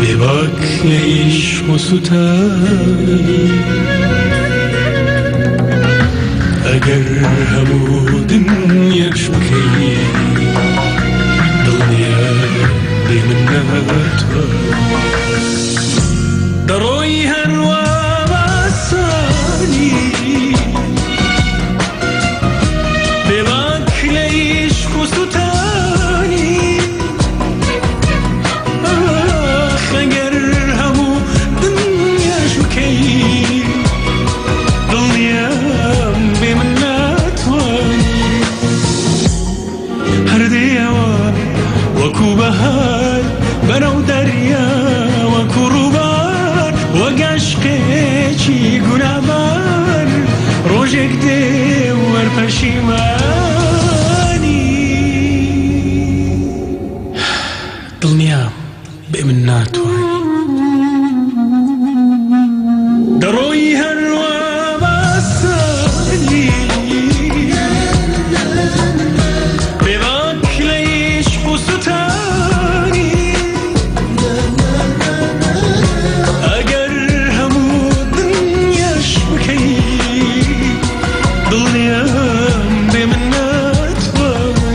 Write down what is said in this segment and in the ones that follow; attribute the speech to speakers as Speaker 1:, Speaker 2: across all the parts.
Speaker 1: بێباک لە عیشق و سوتانی ئەگەر هەموو دنیاش بکەی دڵنیا بێ من ناتوانی دەڕۆی هەروە بەسانی بێباک لە عیشق و سوتانی ئەگەر هەموو دنیاش بکەی دڵنیا بێ من ناتوانی هەردێەوە وەکوو بەهار بەرەو دەریا وەکوو ڕووبار وەک عاشقێکی گونابار ڕۆژێک دێ وەرپەشیمانی دڵنیام بێ من ناتوانی دەڕۆی هەروە بەسانی بێباک لە عیشق و سوتانی ئەگەر هەموو دنیاش بکەی دڵنیام بێ من ناتوانی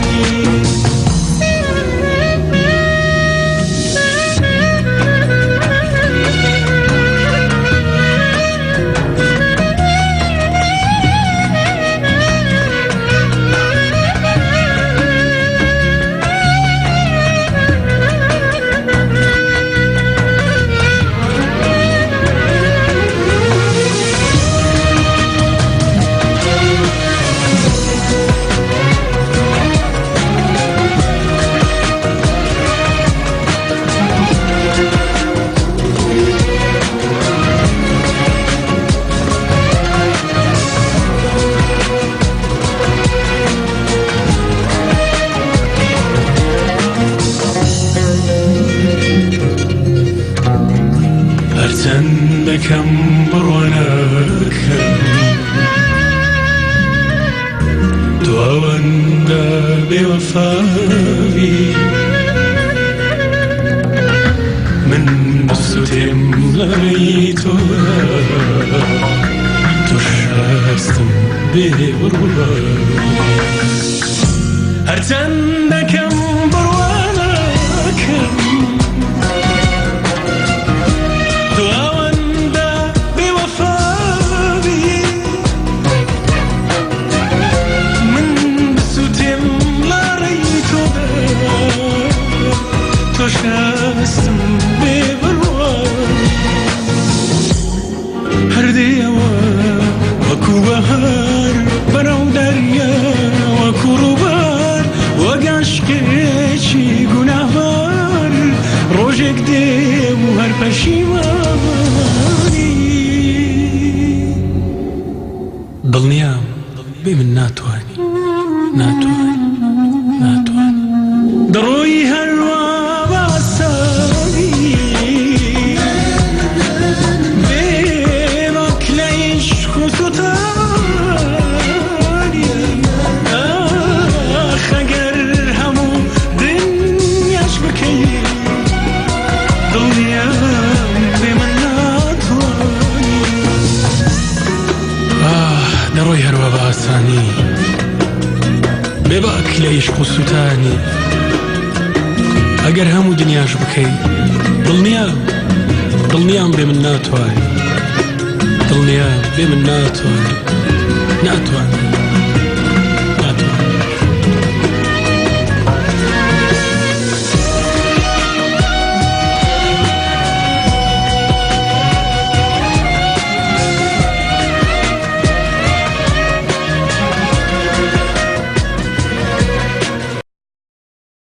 Speaker 1: هەرچەندەکەم بڕوانەکەم تۆ ئەوەندە بێوەفاوی من بسوتێم لەڕێی تۆدا تۆ شاستم بێ بڕوانی هەرچەندەکەم بڕوانەکەم شاستم بێ بڕوانی هەردێەوە وەکوو بەهار بەرەو دەریا وەکوو ڕووبار وەک عاشقێکی گوناهبار ڕۆژێک دێ و هەر پەشیمانی دڵنیام بێ من ناتوانی دەڕۆی هەروە دەڕۆی هەروە بە ئاسانی بێباک لە عیشق و سوتانی ئەگەر هەموو دنیاش بکەی دڵنیام بێ من ناتوانی دڵنیام بێ من ناتوانی